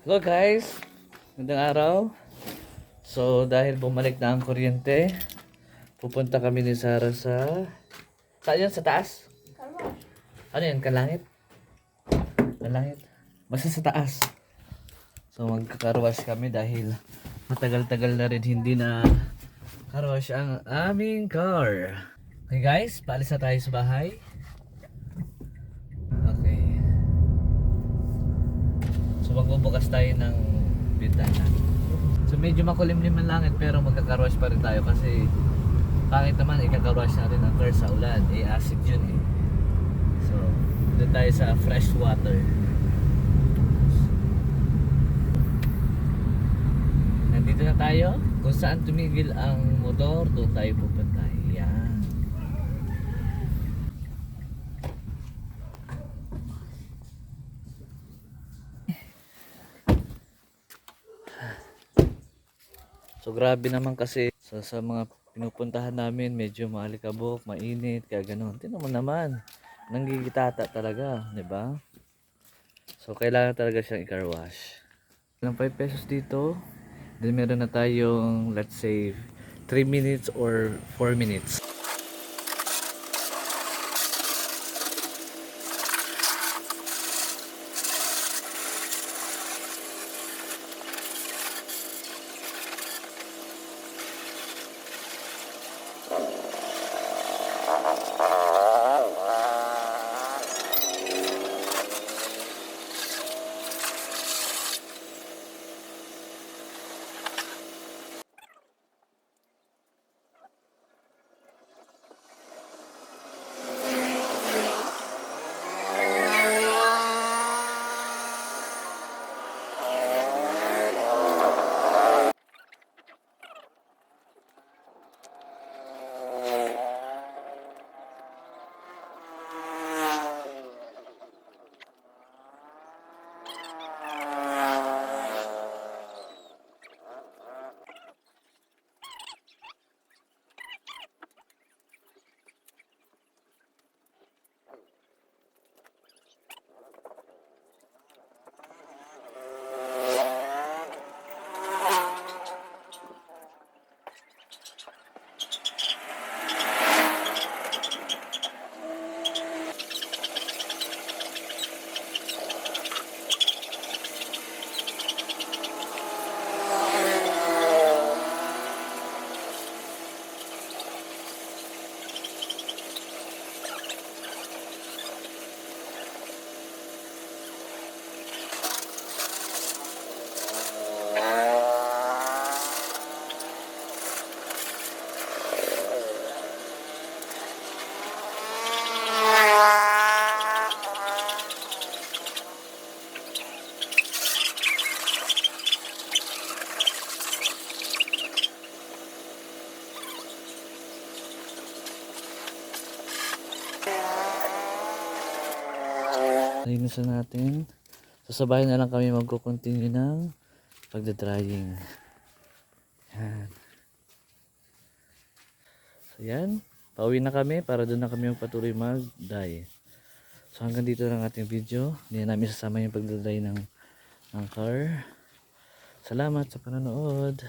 Hello guys, magandang araw. So dahil bumalik na ang kuryente, pupunta kami ni Sarah sa... Saan yan? Sa taas? Ano yan? Kalangit? Kalangit? Basta sa taas. So magkakarwash kami dahil matagal-tagal na rin hindi na karwash ang aming car. Okay guys, paalis na tayo sa bahay. Okay. So magbubukas tayo ng bintana. So medyo makulimlim ang langit pero magkakarwash pa rin tayo kasi pangit naman ikakarwash natin ang car sa ulan. Acid yun eh. So doon tayo sa fresh water. Nandito na tayo. Kung saan tumigil ang motor, doon tayo pupunta. Yan. So grabe naman kasi sa mga pinupuntahan namin medyo maalikabok, mainit, kaya ganoon. Tingnan mo naman, nanggigitata talaga, 'di ba? So kailangan talaga siyang i-car wash. Ilang 5 pesos dito. Then meron na tayong let's say 3 minutes or 4 minutes. Linisan natin. So sa bahay na lang kami magko-continue ng pagdadrying. Yan. So yan. Pauwi na kami para doon na kami magpatuloy mag-dye. So hanggang dito lang ating video. Hindi na namin sasama yung pagdadry ng car. Salamat sa panonood.